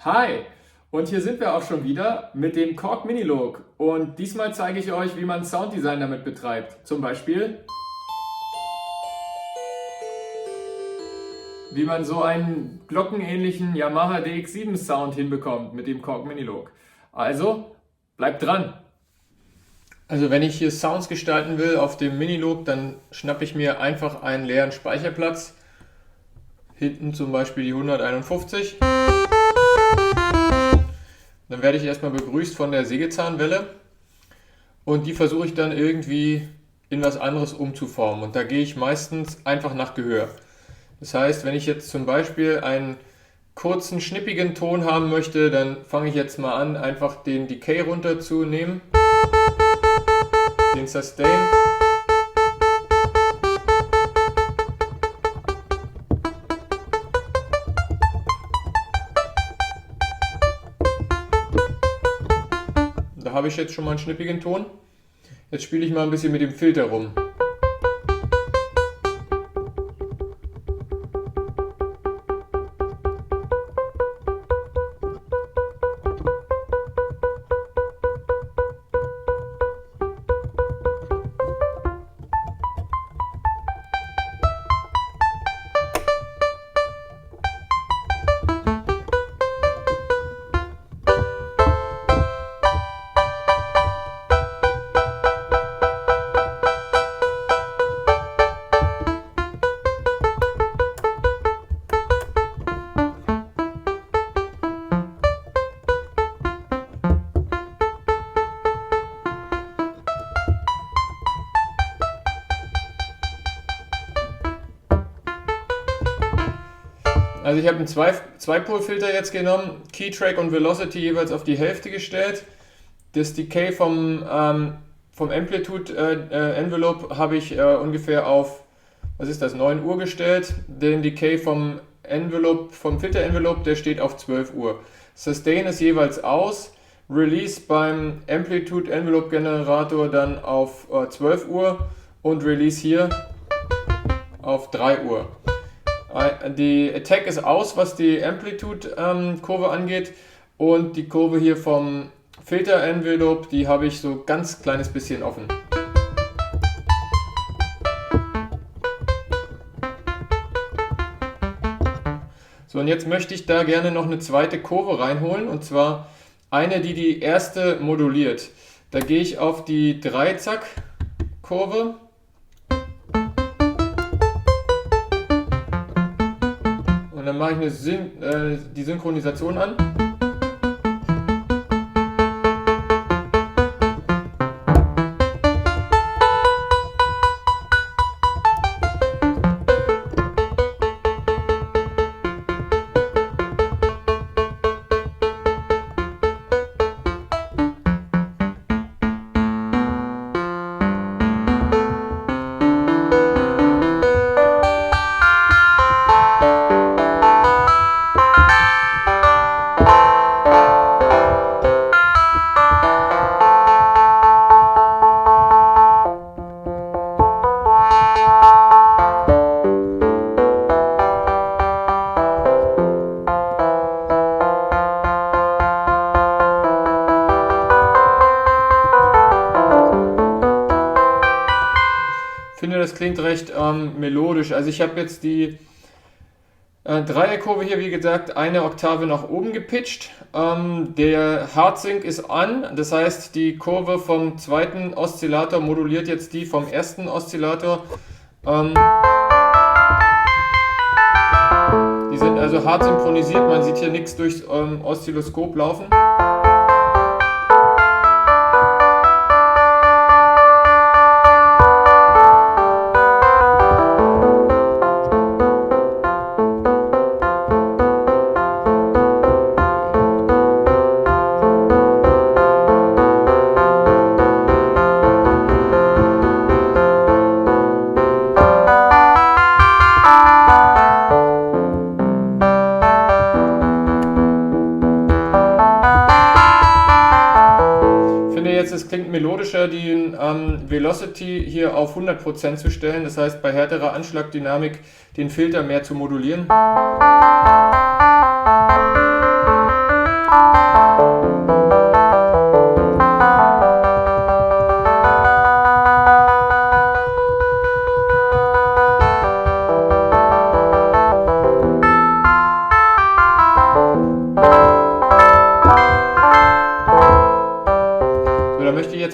Hi! Und hier sind wir auch schon wieder mit dem Korg Minilogue. Und diesmal zeige ich euch, wie man Sounddesign damit betreibt. Zum Beispiel, wie man so einen glockenähnlichen Yamaha DX7 Sound hinbekommt mit dem Korg Minilogue. Also, bleibt dran! Also wenn ich hier Sounds gestalten will auf dem Minilogue, dann schnappe ich mir einfach einen leeren Speicherplatz. Hinten zum Beispiel die 151. Dann werde ich erstmal begrüßt von der Sägezahnwelle und die versuche ich dann irgendwie in was anderes umzuformen. Und da gehe ich meistens einfach nach Gehör. Das heißt, wenn ich jetzt zum Beispiel einen kurzen, schnippigen Ton haben möchte, dann fange ich jetzt mal an, einfach den Decay runterzunehmen, den Sustain. Da habe ich jetzt schon mal einen schnippigen Ton. Jetzt spiele ich mal ein bisschen mit dem Filter rum. Also ich habe einen Zwei-Pol-Filter jetzt genommen, Keytrack und Velocity jeweils auf die Hälfte gestellt. Das Decay vom Amplitude Envelope habe ich ungefähr auf, 9 Uhr gestellt. Den Decay vom Filter Envelope, der steht auf 12 Uhr. Sustain ist jeweils aus. Release beim Amplitude Envelope Generator dann auf 12 Uhr und Release hier auf 3 Uhr. Die Attack ist aus, was die Amplitude-Kurve angeht, und die Kurve hier vom Filter-Envelope, die habe ich so ganz kleines bisschen offen. So, und jetzt möchte ich da gerne noch eine zweite Kurve reinholen, und zwar eine, die die erste moduliert. Da gehe ich auf die Dreizack-Kurve. Und dann mache ich die Synchronisation an. Ich finde, das klingt recht melodisch. Also ich habe jetzt die Dreierkurve hier, wie gesagt, eine Oktave nach oben gepitcht. Der Hardsync ist an, das heißt, die Kurve vom zweiten Oszillator moduliert jetzt die vom ersten Oszillator. Die sind also hart synchronisiert, man sieht hier nichts durchs Oszilloskop laufen. Es klingt melodischer, die Velocity hier auf 100% zu stellen, das heißt bei härterer Anschlagdynamik den Filter mehr zu modulieren.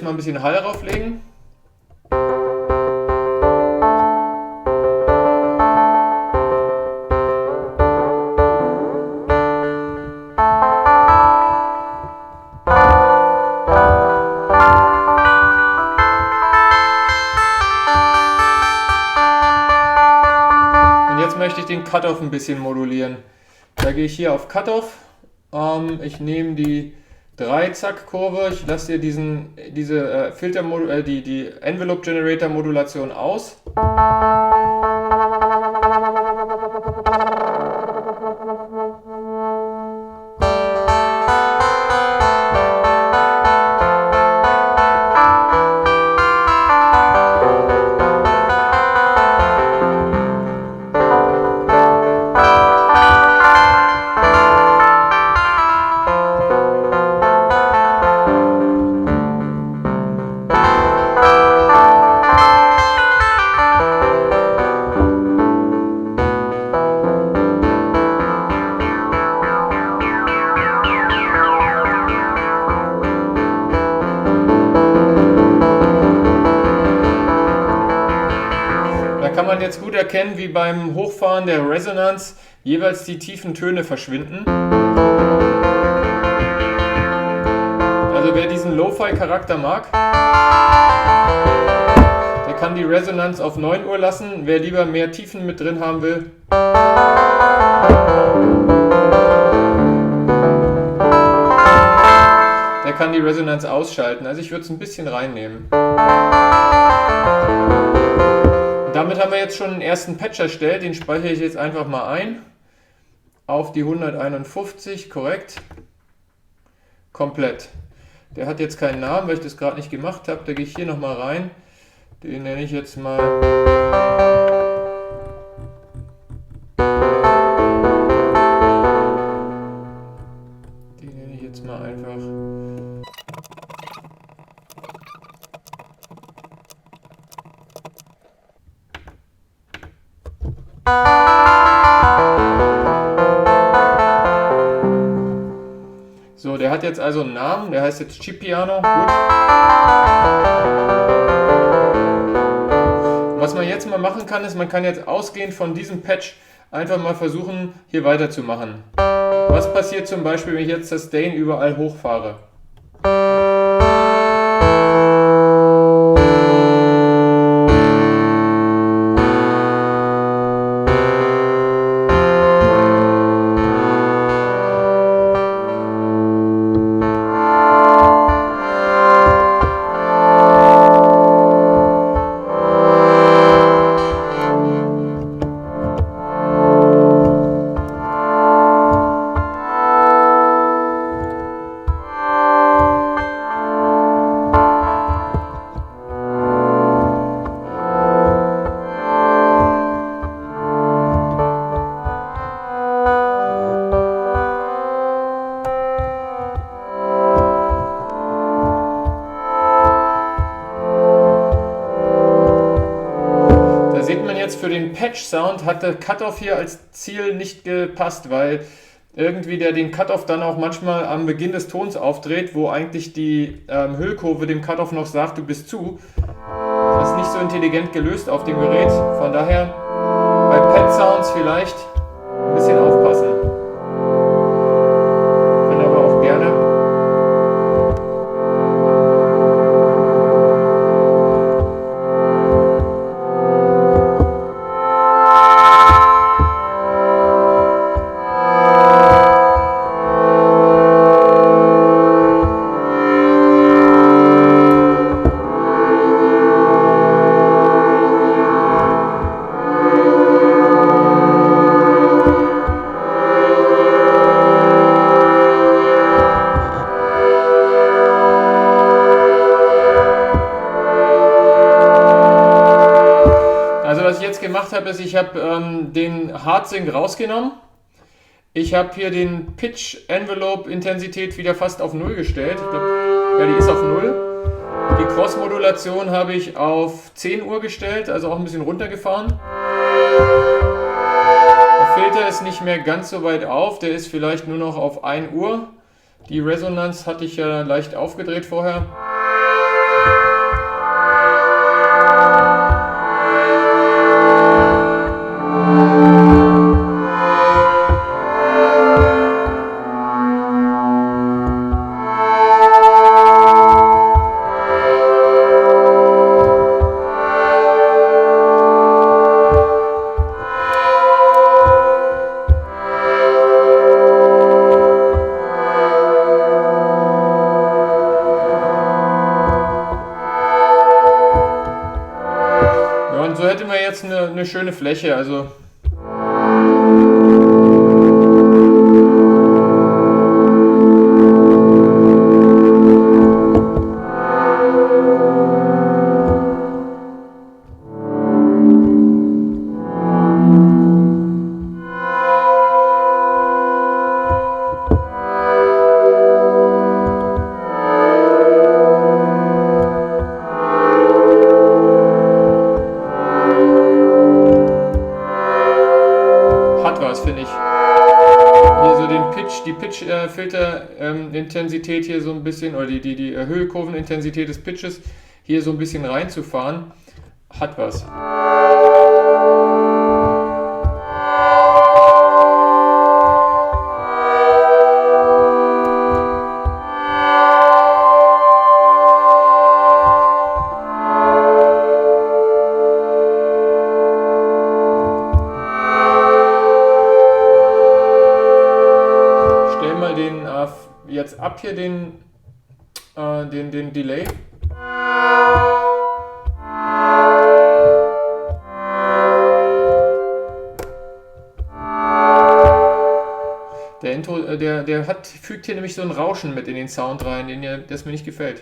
mal ein bisschen Hall rauflegen. Und jetzt möchte ich den Cutoff ein bisschen modulieren. Da gehe ich hier auf Cutoff. Ich nehme die 3-Zack-Kurve, ich lasse hier diese die Envelope Generator Modulation aus. Kann man jetzt gut erkennen, wie beim Hochfahren der Resonanz jeweils die tiefen Töne verschwinden. Also wer diesen Lo-Fi-Charakter mag, der kann die Resonanz auf 9 Uhr lassen. Wer lieber mehr Tiefen mit drin haben will, der kann die Resonanz ausschalten. Also ich würde es ein bisschen reinnehmen. Damit haben wir jetzt schon einen ersten Patch erstellt, den speichere ich jetzt einfach mal ein. Auf die 151, korrekt. Komplett. Der hat jetzt keinen Namen, weil ich das gerade nicht gemacht habe. Da gehe ich hier nochmal rein. Den nenne ich jetzt mal... einfach... So, der hat jetzt also einen Namen, der heißt jetzt Cheap Piano. Gut. Was man jetzt mal machen kann, ist, man kann jetzt ausgehend von diesem Patch einfach mal versuchen, hier weiterzumachen. Was passiert zum Beispiel, wenn ich jetzt Sustain überall hochfahre? Für den Patch-Sound hat der Cutoff hier als Ziel nicht gepasst, weil irgendwie der den Cutoff dann auch manchmal am Beginn des Tons aufdreht, wo eigentlich die Hüllkurve dem Cutoff noch sagt, du bist zu. Das ist nicht so intelligent gelöst auf dem Gerät, von daher bei Patch-Sounds vielleicht ein bisschen aufpassen. Kann aber auch gerne. Was ich jetzt gemacht habe, ist, ich habe den Hardsync rausgenommen. Ich habe hier den Pitch Envelope Intensität wieder fast auf 0 gestellt. Ich glaub, ja, die ist auf 0. Die Cross-Modulation habe ich auf 10 Uhr gestellt, also auch ein bisschen runtergefahren. Der Filter ist nicht mehr ganz so weit auf, der ist vielleicht nur noch auf 1 Uhr. Die Resonanz hatte ich ja leicht aufgedreht vorher. eine schöne Fläche, also hat was, finde ich. Hier so die Pitch-Filter-Intensität hier so ein bisschen, oder die Höhekurvenintensität des Pitches hier so ein bisschen reinzufahren, hat was. Jetzt ab hier den Delay. Der fügt hier nämlich so ein Rauschen mit in den Sound rein, das mir nicht gefällt.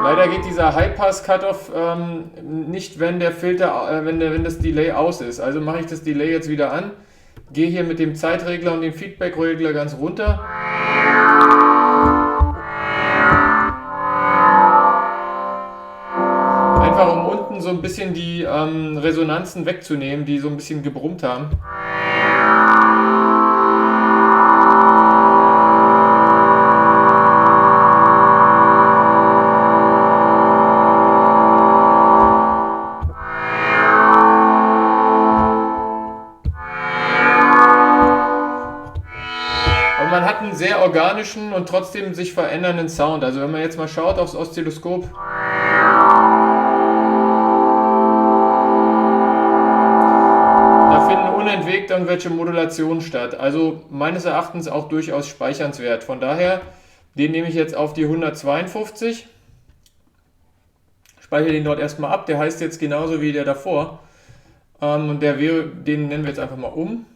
Leider geht dieser High-Pass-Cutoff nicht, wenn der Filter, wenn das Delay aus ist. Also mache ich das Delay jetzt wieder an, gehe hier mit dem Zeitregler und dem Feedback-Regler ganz runter. Einfach um unten so ein bisschen die Resonanzen wegzunehmen, die so ein bisschen gebrummt haben. Man hat einen sehr organischen und trotzdem sich verändernden Sound. Also wenn man jetzt mal schaut aufs Oszilloskop, da finden unentwegt irgendwelche Modulationen statt. Also meines Erachtens auch durchaus speichernswert. Von daher, den nehme ich jetzt auf die 152. Speichere den dort erstmal ab. Der heißt jetzt genauso wie der davor. Und den nennen wir jetzt einfach mal um.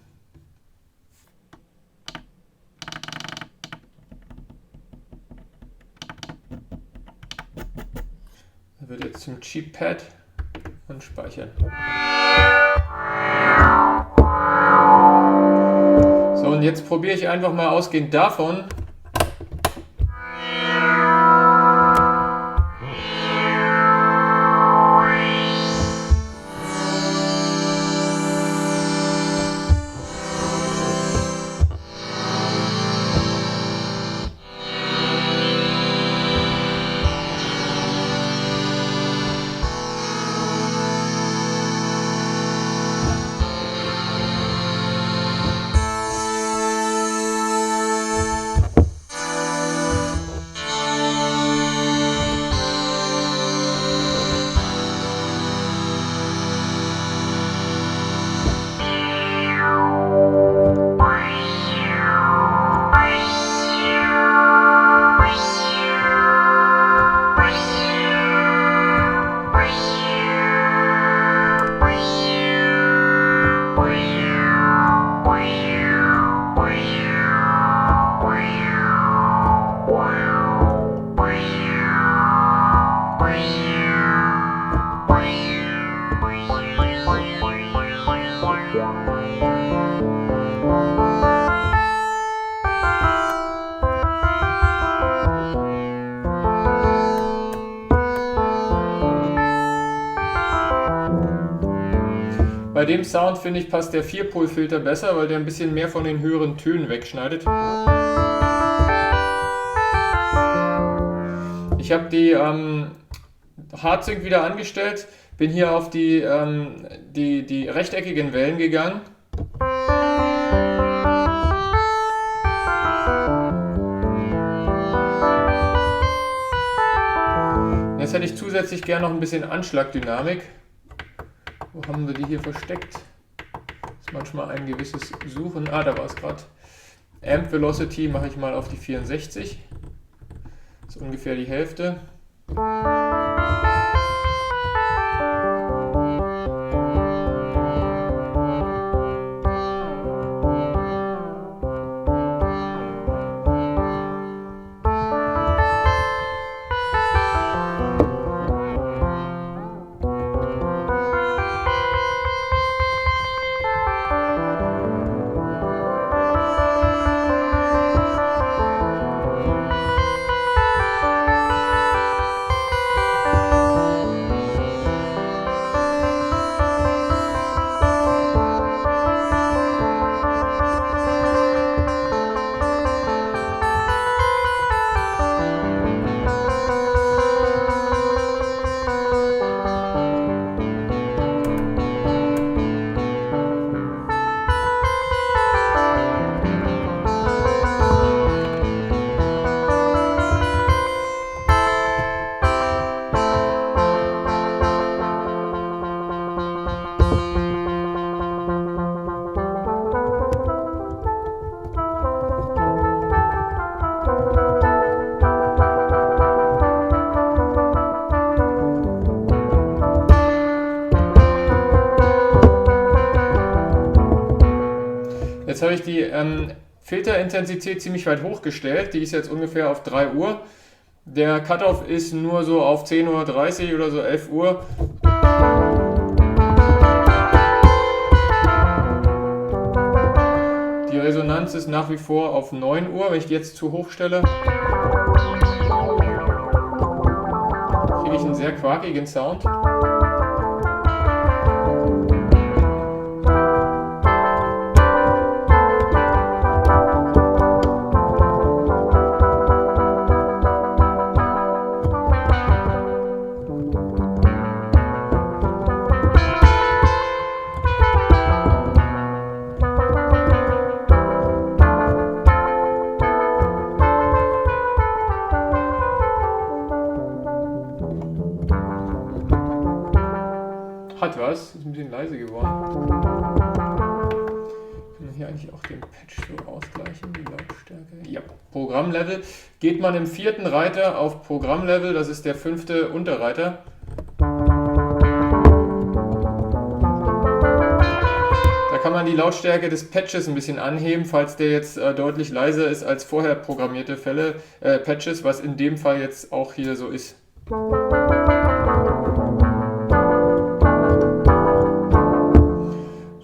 Wird jetzt zum Cheap Pad und speichern. So, und jetzt probiere ich einfach mal ausgehend davon. Bei dem Sound, finde ich, passt der 4-Pol-Filter besser, weil der ein bisschen mehr von den höheren Tönen wegschneidet. Ich habe die Hardsync wieder angestellt. Bin hier auf die rechteckigen Wellen gegangen. Jetzt hätte ich zusätzlich gerne noch ein bisschen Anschlagdynamik. Wo haben wir die hier versteckt? Das ist manchmal ein gewisses Suchen. Ah, da war es gerade. Amp Velocity mache ich mal auf die 64. Das ist ungefähr die Hälfte. Jetzt habe ich die Filterintensität ziemlich weit hochgestellt. Die ist jetzt ungefähr auf 3 Uhr. Der Cutoff ist nur so auf 10:30 Uhr oder so 11 Uhr. Die Resonanz ist nach wie vor auf 9 Uhr. Wenn ich die jetzt zu hoch stelle, kriege ich einen sehr quakigen Sound. Hat was, ist ein bisschen leise geworden. Kann man hier eigentlich auch den Patch so ausgleichen, die Lautstärke? Ja, Programmlevel. Geht man im 4. Reiter auf Programmlevel, das ist der 5. Unterreiter. Da kann man die Lautstärke des Patches ein bisschen anheben, falls der jetzt deutlich leiser ist als vorher programmierte Patches, was in dem Fall jetzt auch hier so ist.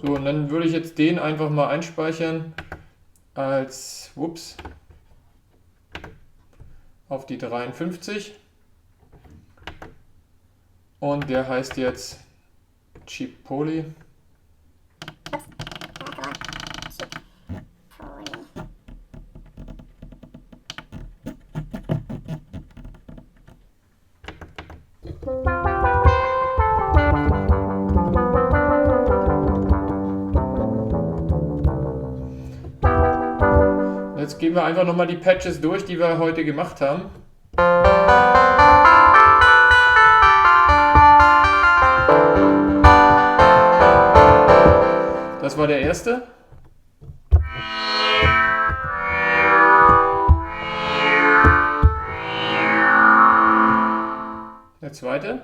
So, und dann würde ich jetzt den einfach mal einspeichern als, auf die 53. Und der heißt jetzt Cheap Poly. Jetzt gehen wir einfach nochmal die Patches durch, die wir heute gemacht haben. Das war der erste. Der zweite.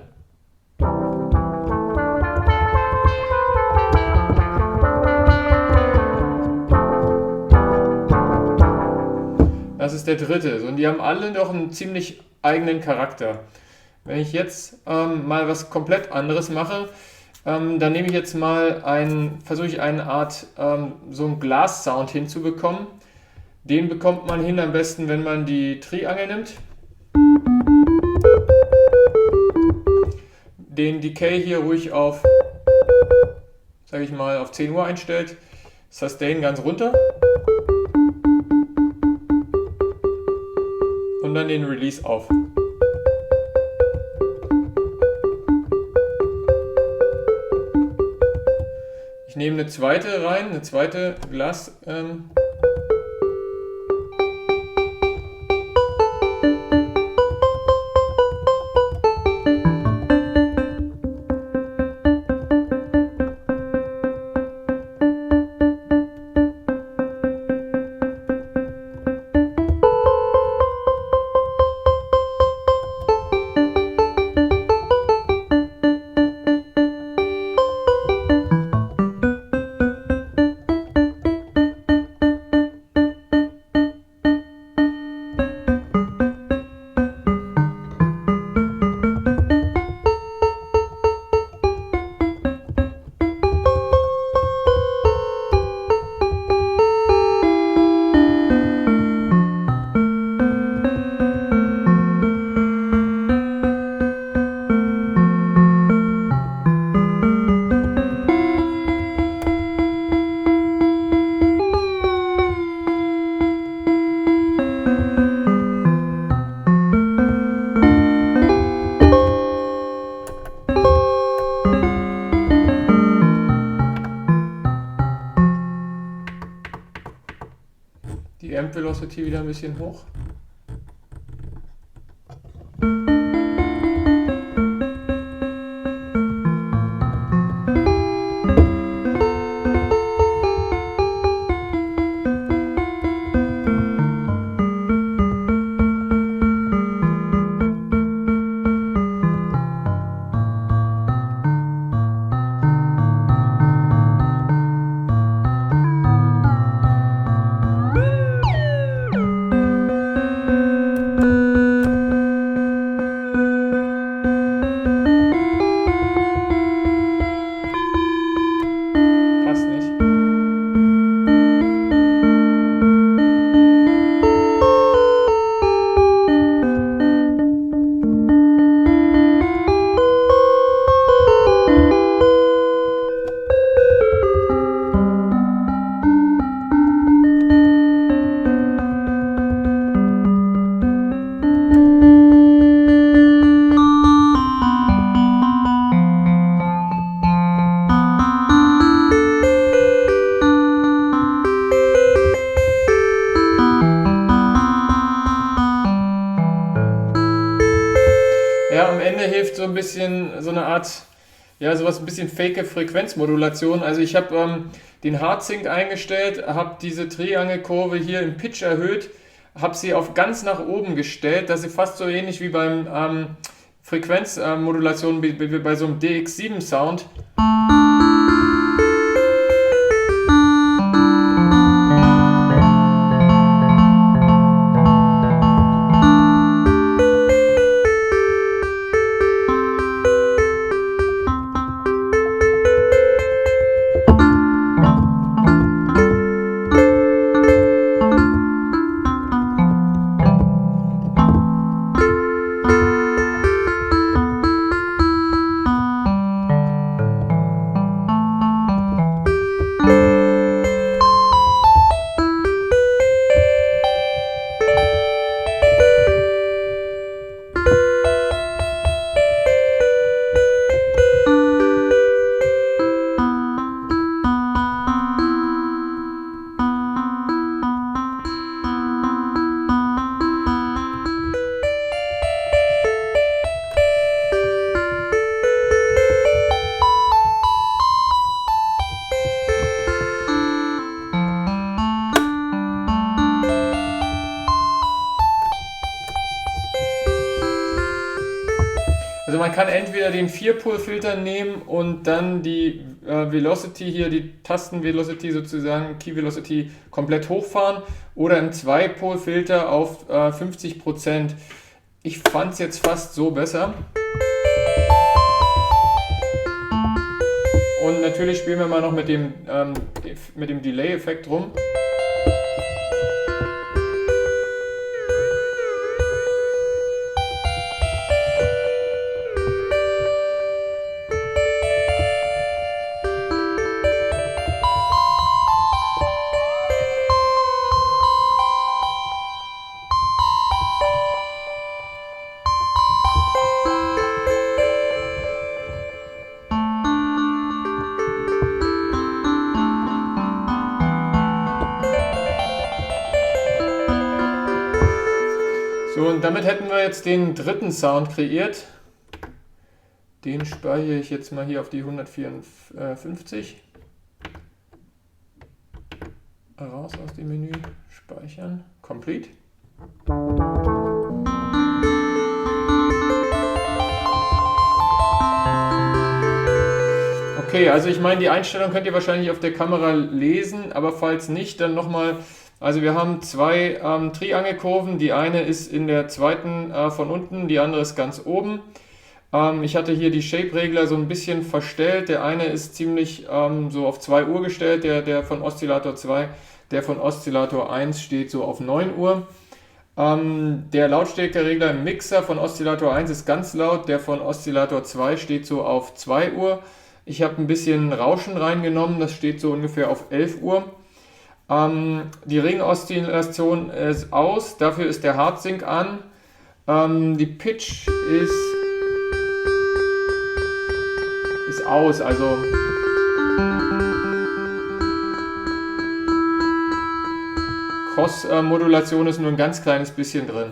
Das ist der dritte. So, und die haben alle noch einen ziemlich eigenen Charakter. Wenn ich jetzt mal was komplett anderes mache, dann nehme ich jetzt mal versuche ich eine Art so einen Glas-Sound hinzubekommen. Den bekommt man hin am besten, wenn man die Triangel nimmt. Den Decay hier ruhig auf, sage ich mal, auf 10 Uhr einstellt. Sustain ganz runter. Und dann den Release auf. Ich nehme eine zweite rein, eine zweite Glas. Die Amp Velocity wieder ein bisschen hoch. Passt nicht. Ja, am Ende hilft so ein bisschen so eine Art, ja, sowas ein bisschen fake Frequenzmodulation. Also ich habe den Hard Sync eingestellt, habe diese Triangelkurve hier im Pitch erhöht, habe sie auf ganz nach oben gestellt, dass sie fast so ähnlich wie beim Frequenzmodulation wie bei so einem DX7 Sound. Also man kann entweder den 4-Pol-Filter nehmen und dann die Velocity hier, die Tasten-Velocity sozusagen, Key-Velocity komplett hochfahren oder einen 2-Pol-Filter auf 50%. Ich fand es jetzt fast so besser. Und natürlich spielen wir mal noch mit dem Delay-Effekt rum. So, und damit hätten wir jetzt den dritten Sound kreiert. Den speichere ich jetzt mal hier auf die 154. Raus aus dem Menü, speichern, complete. Okay, also ich meine, die Einstellung könnt ihr wahrscheinlich auf der Kamera lesen, aber falls nicht, dann nochmal. Also wir haben zwei Triangelkurven, die eine ist in der zweiten von unten, die andere ist ganz oben. Ich hatte hier die Shape-Regler so ein bisschen verstellt, der eine ist ziemlich so auf 2 Uhr gestellt, der von Oszillator 2, der von Oszillator 1 steht so auf 9 Uhr. Der Lautstärkeregler im Mixer von Oszillator 1 ist ganz laut, der von Oszillator 2 steht so auf 2 Uhr. Ich habe ein bisschen Rauschen reingenommen, das steht so ungefähr auf 11 Uhr. Die Ring-Oszillation ist aus, dafür ist der Hardsync an. Die Pitch ist aus, also Cross-Modulation ist nur ein ganz kleines bisschen drin.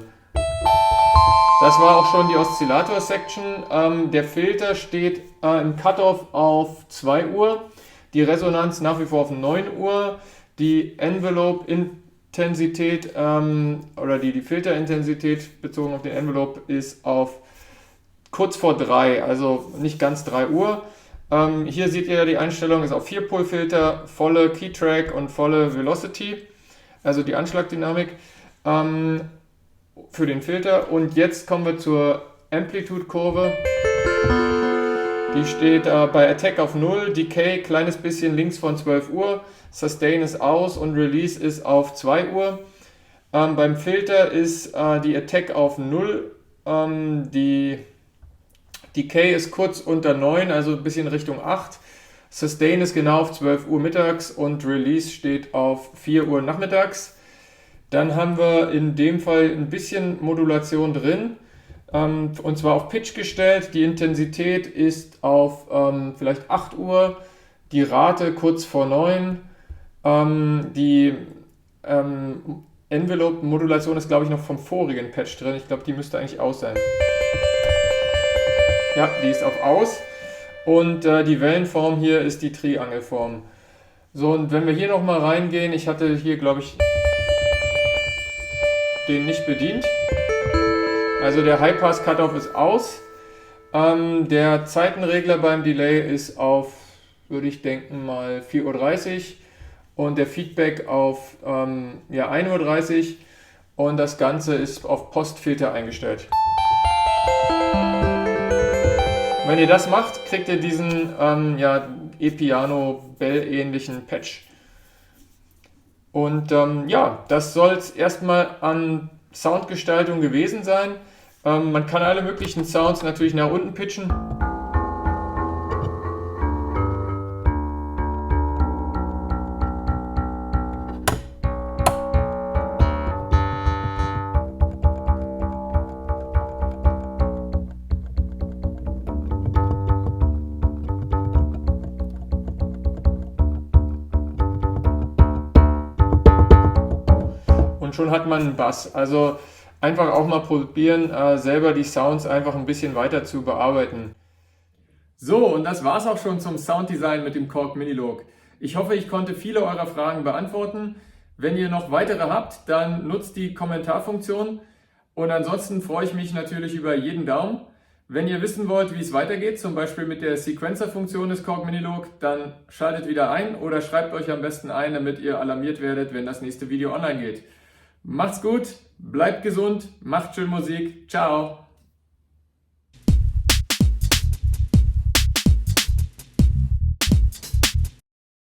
Das war auch schon die Oszillator-Section. Der Filter steht im Cutoff auf 2 Uhr, die Resonanz nach wie vor auf 9 Uhr. Die Envelope-Intensität oder die Filterintensität bezogen auf den Envelope ist auf kurz vor 3, also nicht ganz 3 Uhr. Hier seht ihr die Einstellung, ist auf 4-Pol-Filter, volle Key-Track und volle Velocity, also die Anschlagdynamik für den Filter. Und jetzt kommen wir zur Amplitude-Kurve. Die steht bei Attack auf 0, Decay kleines bisschen links von 12 Uhr, Sustain ist aus und Release ist auf 2 Uhr. Beim Filter ist die Attack auf 0, die Decay ist kurz unter 9, also ein bisschen Richtung 8. Sustain ist genau auf 12 Uhr mittags und Release steht auf 4 Uhr nachmittags. Dann haben wir in dem Fall ein bisschen Modulation drin. Und zwar auf Pitch gestellt. Die Intensität ist auf vielleicht 8 Uhr, die Rate kurz vor 9. Die Envelope-Modulation ist, glaube ich, noch vom vorigen Patch drin. Ich glaube, die müsste eigentlich aus sein. Ja, die ist auf aus. Und die Wellenform hier ist die Triangelform. So, und wenn wir hier nochmal reingehen, ich hatte hier, glaube ich, den nicht bedient. Also der High-Pass-Cutoff ist aus. Der Zeitenregler beim Delay ist auf, würde ich denken, mal 4:30 Uhr und der Feedback auf 1:30 Uhr und das Ganze ist auf Postfilter eingestellt. Wenn ihr das macht, kriegt ihr diesen E-Piano Bell-ähnlichen Patch. Und das soll es erstmal an Soundgestaltung gewesen sein. Man kann alle möglichen Sounds natürlich nach unten pitchen. Und schon hat man einen Bass. Also einfach auch mal probieren, selber die Sounds einfach ein bisschen weiter zu bearbeiten. So, und das war's auch schon zum Sounddesign mit dem Korg Minilogue. Ich hoffe, ich konnte viele eurer Fragen beantworten. Wenn ihr noch weitere habt, dann nutzt die Kommentarfunktion. Und ansonsten freue ich mich natürlich über jeden Daumen. Wenn ihr wissen wollt, wie es weitergeht, zum Beispiel mit der Sequencer-Funktion des Korg Minilogue, dann schaltet wieder ein oder schreibt euch am besten ein, damit ihr alarmiert werdet, wenn das nächste Video online geht. Macht's gut, bleibt gesund, macht schön Musik, ciao!